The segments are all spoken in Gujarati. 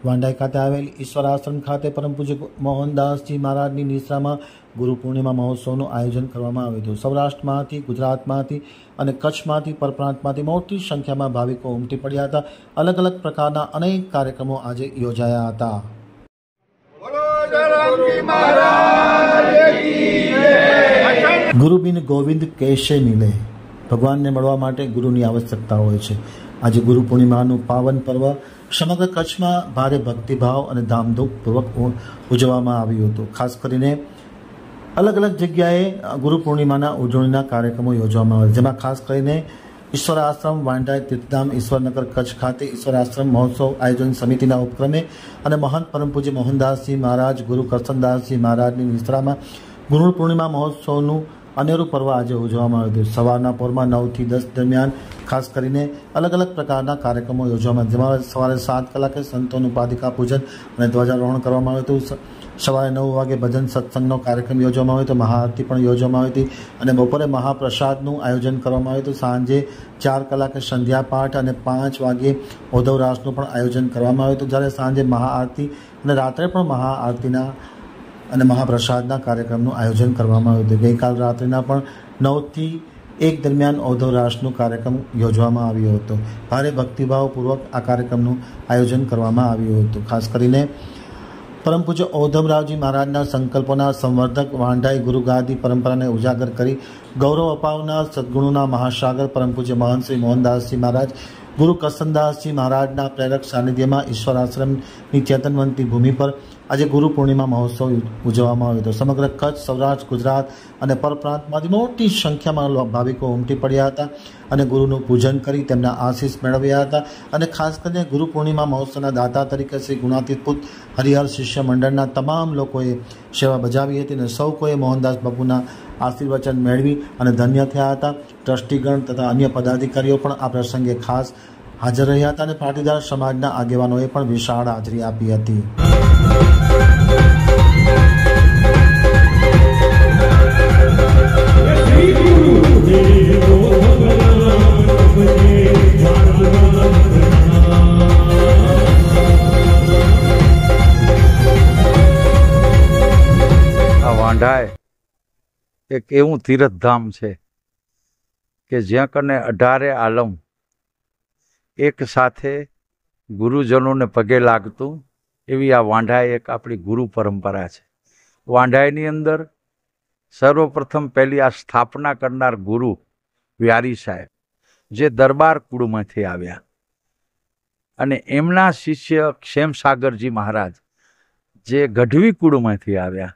વાંડાઈ ખાતે આવેલ ઈશ્વર આશ્રમ ખાતે પરમ પૂજ્ય મોહનદાસજી મહારાજની નિશ્રામાં ગુરુ પૂર્ણિમા મહોત્સવનું આયોજન કરવામાં આવ્યું હતું। સૌરાષ્ટ્રમાંથી, ગુજરાતમાંથી અને કચ્છમાંથી, પરપ્રાંતમાંથી મોટી સંખ્યામાં ભાવિકો ઉમટી પડ્યા હતા। અલગ અલગ પ્રકારના અનેક કાર્યક્રમો આજે યોજાયા હતા। ગુરુ બિન ગોવિંદ कैसे मिले। ભગવાનને મળવા માટે ગુરુની આવશ્યકતા હોય છે। આજે ગુરુ પૂર્ણિમાનું પાવન પર્વ સમગ્ર કચ્છમાં ભારે ભક્તિભાવ અને ધામધૂમપૂર્વક ઉજવવામાં આવ્યું હતું। ખાસ કરીને અલગ અલગ જગ્યાએ ગુરુ પૂર્ણિમાના ઉજવણીના કાર્યક્રમો યોજવામાં આવ્યા, જેમાં ખાસ કરીને ઈશ્વર આશ્રમ વાંડાઈ તીર્થધામ ઈશ્વરનગર કચ્છ ખાતે ઈશ્વર આશ્રમ મહોત્સવ આયોજન સમિતિના ઉપક્રમે અને મહંત પરમ પૂજ્ય મોહનદાસજી મહારાજ ગુરુ કરસનદાસજી મહારાજની નિશ્રામાં ગુરુ પૂર્ણિમા મહોત્સવનું અનેરું પર્વ આજે ઉજવવામાં આવ્યું હતું। સવારના પોરમાં 9 થી 10 દરમિયાન ખાસ કરીને અલગ અલગ પ્રકારના કાર્યક્રમો યોજવામાં, જેમાં સવારે 7 કલાકે સંતોનું પાદિકા પૂજન અને ધ્વજારોહણ કરવામાં આવ્યું હતું। સવારે 9 વાગે ભજન સત્સંગનો કાર્યક્રમ યોજવામાં આવ્યો હતો, મહાઆરતી પણ યોજવામાં આવી હતી અને બપોરે મહાપ્રસાદનું આયોજન કરવામાં આવ્યું હતું। સાંજે 4 કલાકે સંધ્યા પાઠ અને 5 વાગે ઉદ્ધવ રાસનું પણ આયોજન કરવામાં આવ્યું હતું, જ્યારે સાંજે મહાઆરતી અને રાત્રે પણ મહાઆરતીના અને મહાપ્રસાદના કાર્યક્રમનું આયોજન કરવામાં આવ્યું હતું। ગઈકાલ રાત્રિના પણ 9 થી 1 દરમિયાન ઉદ્ધવ રાસનો કાર્યક્રમ યોજવામાં આવ્યો હતો। ભારે ભક્તિભાવપૂર્વક આ કાર્યક્રમનું આયોજન કરવામાં આવ્યું હતું। ખાસ કરીને પરમ પૂજ્ય ઉદ્ધવરાવજી મહારાજના સંકલ્પોના સંવર્ધક વાંડાઈ ગુરુગાદી પરંપરાને ઉજાગર કરી ગૌરવ અપાવનાર સદગુણોના મહાસાગર પરમ પૂજ્ય મહંત શ્રી મોહનદાસજી મહારાજ ગુરુ કરસનદાસજી મહારાજના પ્રેરક સાનિધ્યમાં ઈશ્વર આશ્રમની ચેતનવંતી ભૂમિ પર આજે ગુરુ પૂર્ણિમા મહોત્સવ ઉજવવામાં આવ્યો હતો। સમગ્ર કચ્છ, સૌરાષ્ટ્ર, ગુજરાત અને પરપ્રાંતમાંથી મોટી સંખ્યામાં ભાવિકો ઉમટી પડ્યા હતા અને ગુરુનું પૂજન કરી તેમના આશીષ મેળવ્યા હતા। અને ખાસ કરીને ગુરુ પૂર્ણિમા મહોત્સવના દાતા તરીકે શ્રી ગુણાતીત પુત્ર હરિહર શિષ્ય મંડળના તમામ લોકોએ સેવા બજાવી હતી અને સૌ કોઈએ મોહનદાસ બાપુના આશીર્વચન મેળવી અને ધન્ય થયા હતા। ટ્રસ્ટીગણ તથા અન્ય પદાધિકારીઓ પણ આ પ્રસંગે ખાસ હાજર રહ્યા હતા અને પાટીદાર સમાજના આગેવાનોએ પણ વિશાળ હાજરી આપી હતી। વાંડાઈ એક એવું તીર્થધામ છે કે જ્યાં કને 18 આલમ એક સાથે ગુરુજનોને પગે લાગતું એવી આ વાંડાઈ એક આપણી ગુરુ પરંપરા છે। વાંડાઈની અંદર સર્વપ્રથમ પહેલી આ સ્થાપના કરનાર ગુરુ વ્યારી સાહેબ, જે દરબાર કુળમાંથી આવ્યા, અને એમના શિષ્ય ક્ષેમસાગરજી મહારાજ, જે ગઢવી કુળમાંથી આવ્યા,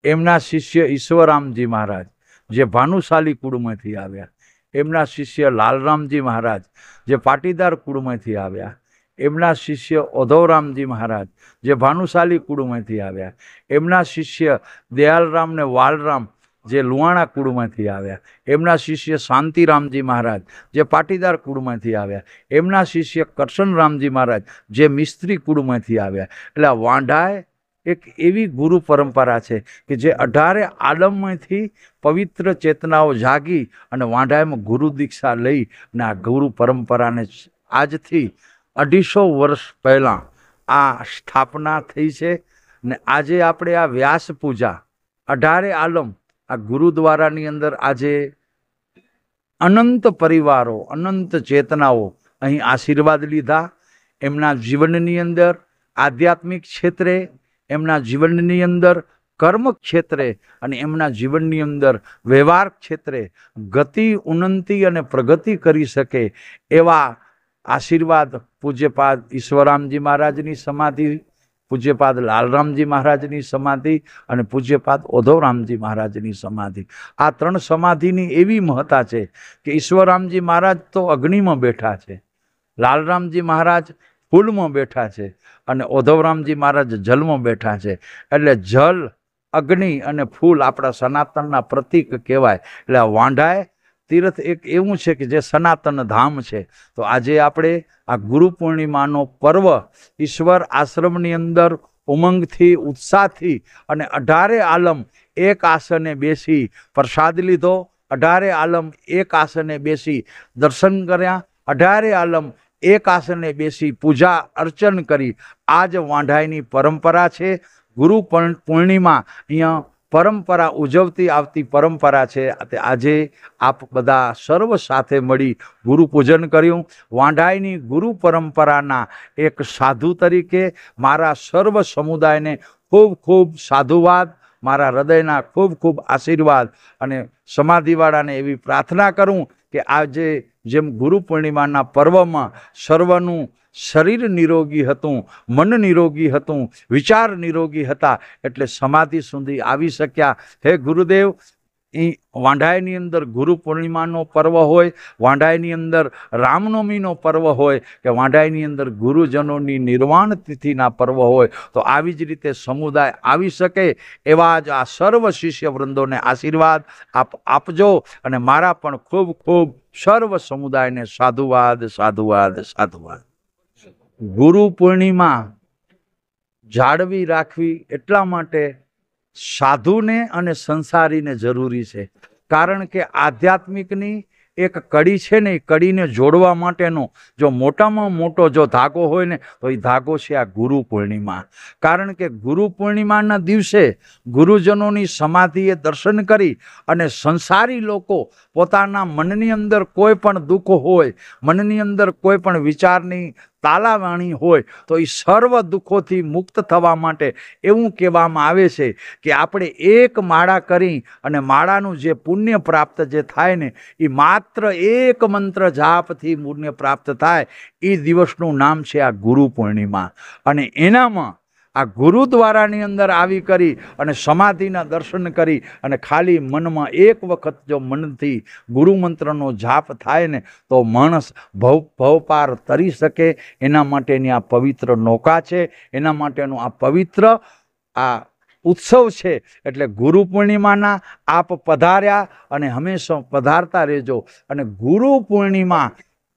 એમના શિષ્ય ઈશ્વરામજી મહારાજ, જે ભાનુશાલી કુળમાંથી આવ્યા, એમના શિષ્ય લાલરામજી મહારાજ, જે પાટીદાર કુળમાંથી આવ્યા, એમના શિષ્ય ઉદ્ધવરામજી મહારાજ, જે ભાનુશાલી કુળમાંથી આવ્યા, એમના શિષ્ય દયાલરામ ને વાલરામ, જે લુહાણા કુળમાંથી આવ્યા, એમના શિષ્ય શાંતિરામજી મહારાજ, જે પાટીદાર કુળમાંથી આવ્યા, એમના શિષ્ય કરશનરામજી મહારાજ, જે મિસ્ત્રી કુળમાંથી આવ્યા। એટલે વાંડાઈ એક એવી ગુરુ પરંપરા છે કે જે 18 આલમમાંથી પવિત્ર ચેતનાઓ જાગી અને વાંડાઈમાં ગુરુ દીક્ષા લઈ અને આ ગુરુ પરંપરાને આજથી 250 વર્ષ પહેલાં આ સ્થાપના થઈ છે। ને આજે આપણે આ વ્યાસ પૂજા 18 આલમ આ ગુરુદ્વારાની અંદર આજે અનંત પરિવારો, અનંત ચેતનાઓ અહીં આશીર્વાદ લીધા। એમના જીવનની અંદર આધ્યાત્મિક ક્ષેત્રે, એમના જીવનની અંદર કર્મ ક્ષેત્રે અને એમના જીવનની અંદર વ્યવહાર ક્ષેત્રે ગતિ, ઉન્નતિ અને પ્રગતિ કરી શકે એવા આશીર્વાદ પૂજ્યપાદ ઈશ્વરામજી મહારાજની સમાધિ, પૂજ્યપાદ લાલરામજી મહારાજની સમાધિ અને પૂજ્યપાદ ઉદ્ધવરામજી મહારાજની સમાધિ, આ 3 સમાધિની એવી મહત્તા છે કે ઈશ્વરામજી મહારાજ તો અગ્નિમાં બેઠા છે, લાલરામજી મહારાજ ફૂલમાં બેઠા છે અને ઉદ્ધવરામજી મહારાજ જલમાં બેઠા છે। એટલે જલ, અગ્નિ અને ફૂલ આપણા સનાતનના પ્રતીક કહેવાય। એટલે વાંડાઈ તીર્થ એક એવું છે કે જે સનાતન ધામ છે। તો આજે આપણે આ ગુરુ પૂર્ણિમાનો પર્વ ઈશ્વર આશ્રમની અંદર ઉમંગથી, ઉત્સાહથી અને 18 આલમ એક આસને બેસી પ્રસાદ લીધો, 18 આલમ એક આસને બેસી દર્શન કર્યા, 18 આલમ એક આસને બેસી પૂજા અર્ચન કરી આ જ વાંઢાઈની પરંપરા છે. ગુરુ પૂર્ણિમા અહીંયા પરંપરા ઉજવતી આવતી પરંપરા છે. આજે આપ બધા સર્વ સાથે મળી ગુરુ પૂજન કર્યું. વાંઢાઈની ગુરુ પરંપરાના એક સાધુ તરીકે મારા સર્વ સમુદાયને ખૂબ ખૂબ સાધુવાદ, મારા હૃદયના ખૂબ ખૂબ આશીર્વાદ. અને સમાધિવાળાને એવી પ્રાર્થના કરું કે આજે જેમ ગુરુ પૂર્ણિમાના પર્વમાં સર્વનું શરીર નિરોગી હતું, મન નિરોગી હતું, વિચાર નિરોગી હતા, એટલે સમાધિ સુધી આવી શક્યા. હે ગુરુદેવ, એ વાંઢાઈની અંદર ગુરુ પૂર્ણિમાનો પર્વ હોય, વાંઢાઈની અંદર રામનવમીનો પર્વ હોય, કે વાંઢાઈની અંદર ગુરુજનોની નિર્વાણ તિથિના પર્વ હોય, તો આવી જ રીતે સમુદાય આવી શકે એવા જ આ સર્વ શિષ્ય વૃંદોને આશીર્વાદ આપ આપજો. અને મારા પણ ખૂબ ખૂબ સર્વ સમુદાયને સાધુવાદ, સાધુવાદ, સાધુવાદ. ગુરુ પૂર્ણિમા જાળવી રાખવી એટલા માટે સાધુને અને સંસારીને જરૂરી છે. કારણ કે આધ્યાત્મિકની એક કડી છે ને, એ કડીને જોડવા માટેનો જો મોટામાં મોટો જો ધાગો હોય ને, તો એ ધાગો છે આ ગુરુ પૂર્ણિમા. કારણ કે ગુરુ પૂર્ણિમાના દિવસે ગુરુજનોની સમાધિએ દર્શન કરી અને સંસારી લોકો પોતાના મનની અંદર કોઈ પણ દુઃખ હોય, મનની અંદર કોઈ પણ વિચારની તાલાવાણી હોય, તો એ સર્વ દુઃખોથી મુક્ત થવા માટે એવું કહેવામાં આવે છે કે આપણે એક માળા કરી અને માળાનું જે પુણ્ય પ્રાપ્ત જે થાય ને, એ માત્ર એક મંત્ર જાપથી પુણ્ય પ્રાપ્ત થાય. એ દિવસનું નામ છે આ ગુરુ પૂર્ણિમા. અને એનામાં આ ગુરુદ્વારાની અંદર આવી કરી અને સમાધિના દર્શન કરી અને ખાલી મનમાં એક વખત જો મનથી ગુરુમંત્રનો જાપ થાય ને, તો માણસ ભવપાર તરી શકે. એના માટેની આ પવિત્ર નૌકા છે, એના માટેનું આ પવિત્ર આ ઉત્સવ છે. એટલે ગુરુ પૂર્ણિમાના આપ પધાર્યા અને હંમેશા પધારતા રહેજો. અને ગુરુ પૂર્ણિમા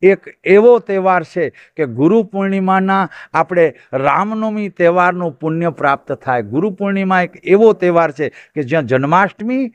એક એવો તહેવાર છે કે ગુરુ પૂર્ણિમાના આપણે રામનવમી તહેવારનું પુણ્ય પ્રાપ્ત થાય. ગુરુ પૂર્ણિમા એક એવો તહેવાર છે કે જ્યાં જન્માષ્ટમી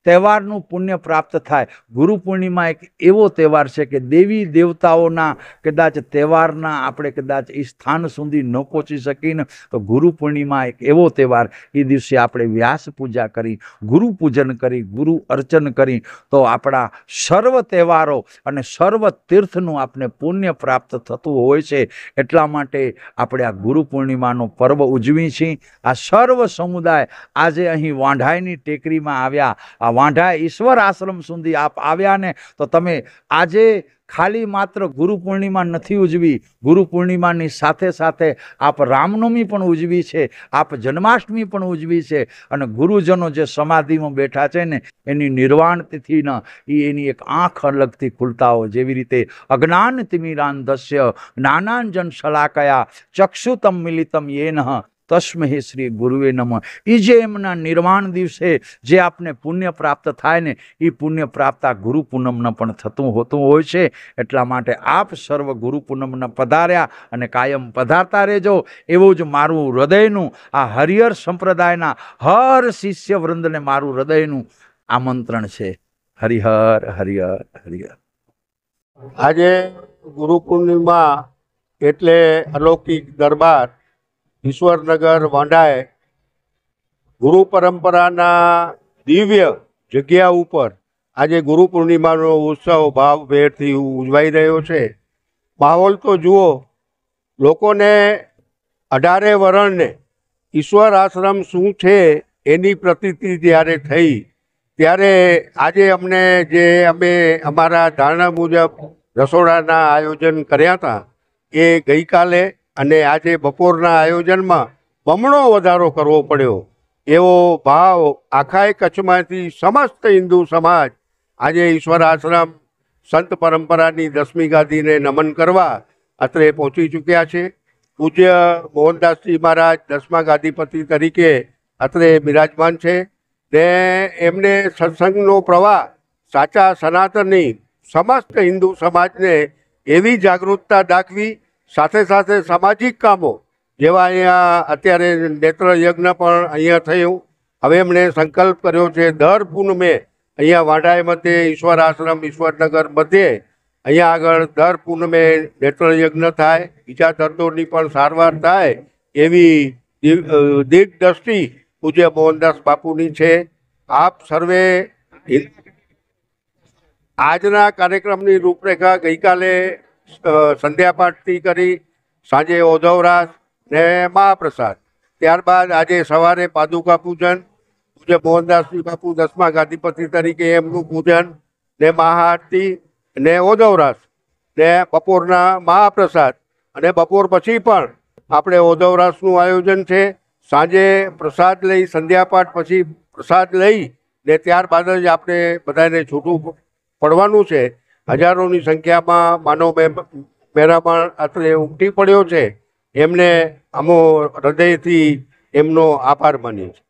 તહેવારનું પુણ્ય પ્રાપ્ત થાય. ગુરુ પૂર્ણિમા એક એવો તહેવાર છે કે દેવી દેવતાઓના કદાચ તહેવારના આપણે કદાચ એ સ્થાન સુધી ન પહોંચી શકીને, તો ગુરુ પૂર્ણિમા એક એવો તહેવાર. એ દિવસે આપણે વ્યાસ પૂજા કરી, ગુરુ પૂજન કરી, ગુરુ અર્ચન કરી, તો આપણા સર્વ તહેવારો અને સર્વ તીર્થનું આપણે પુણ્ય પ્રાપ્ત થતું હોય છે. એટલા માટે આપણે આ ગુરુ પૂર્ણિમાનો પર્વ ઉજવી છીએ. આ સર્વ સમુદાય આજે અહીં વાંઢાઈની ટેકરીમાં આવ્યા. વાંઢા ઈશ્વર આશ્રમ સુધી આપ આવ્યા ને, તો તમે આજે ખાલી માત્ર ગુરુ પૂર્ણિમા નથી ઉજવી, ગુરુ પૂર્ણિમાની સાથે સાથે આપ રામનવમી પણ ઉજવી છે, આપ જન્માષ્ટમી પણ ઉજવી છે. અને ગુરુજનો જે સમાધિમાં બેઠા છે ને, એની નિર્વાણ તિથિના એની એક આંખ અલગથી ખુલતા હોય. જેવી રીતે અજ્ઞાન તિમિરાંધસ્ય જ્ઞાનાંજન શલાકયા ચક્ષુતમ મિલિતમ યેન તસ્મૈ શ્રી ગુરુવે નમઃ. એ જે એમના નિર્વાણ દિવસે જે આપને પુણ્ય પ્રાપ્ત થાય ને, એ પુણ્ય પ્રાપ્ત આ ગુરુ પૂનમના પણ થતું હોતું હોય છે. એટલા માટે આપ સર્વ ગુરુ પૂનમના પધાર્યા અને કાયમ પધારતા રહેજો. એવું જ મારું હૃદયનું આ હરિહર સંપ્રદાયના હર શિષ્ય વૃંદને મારું હૃદયનું આમંત્રણ છે. હરિહર હરિહર હરિહર. આજે ગુરુ પૂર્ણિમા એટલે અલૌકિક દરબાર ઈશ્વરનગર વાંઢાએ ગુરુ પરંપરાના દિવ્ય જગ્યા ઉપર આજે ગુરુ પૂર્ણિમાનો ઉત્સવ ભાવભેરથી ઉજવાઈ રહ્યો છે. માહોલ તો જુઓ, લોકોને 18 વરણને ઈશ્વર આશ્રમ શું છે એની પ્રતીતિ જ્યારે થઈ, ત્યારે આજે અમે અમારા ધારણા મુજબ રસોડાના આયોજન કર્યા હતા, એ ગઈકાલે અને આજે બપોરના આયોજનમાં બમણો વધારો કરવો પડ્યો. એવો ભાવ આખાય કચ્છમાંથી સમસ્ત હિન્દુ સમાજ આજે ઈશ્વર આશ્રમ સંત પરંપરાની 10મી ગાદીને નમન કરવા અત્રે પહોંચી ચૂક્યા છે. પૂજ્ય મોહનદાસજી મહારાજ 10મા ગાદીપતિ તરીકે અત્રે બિરાજમાન છે. ને એમને સત્સંગનો પ્રવાહ સાચા સનાતની સમસ્ત હિન્દુ સમાજને એવી જાગૃતતા દાખવી, સાથે સાથે સામાજિક કામો જેવા અહીંયા અત્યારે નેત્ર યજ્ઞ પણ અહીંયા થયું. હવે એમણે સંકલ્પ કર્યો છે દર પૂનમે અહીંયા વાંઢાઈ મધ્યે ઈશ્વર આશ્રમ ઈશ્વરનગર મધ્યે અહીંયા આગળ દર પૂનમે નેત્ર યજ્ઞ થાય, બીજા દર્દોની પણ સારવાર થાય એવી દીર્ઘદ્રષ્ટિ પૂજ્ય મોહનદાસ બાપુની છે. આપ સર્વે આજના કાર્યક્રમની રૂપરેખા ગઈકાલે સંધ્યાપાઠથી કરી, સાંજે ઓધવરાસ ને મહાપ્રસાદ, ત્યારબાદ આજે સવારે પાદુકા પૂજન, પૂજ્ય મોહનદાસજી બાપુ 10મા ગાદીપતિ તરીકે એમનું પૂજન ને મહાઆરતી ને ઓધવરાસ ને બપોરના મહાપ્રસાદ, અને બપોર પછી પણ આપણે ઓધવરાસનું આયોજન છે. સાંજે પ્રસાદ લઈ, સંધ્યાપાઠ પછી પ્રસાદ લઈ ને ત્યારબાદ જ આપણે બધાને છૂટું પડવાનું છે. હજારોની સંખ્યામાં માનવ મહેરામણ અત્રે ઉમટી પડ્યો છે. એમને અમો હૃદયથી એમનો આભાર માનીએ છીએ.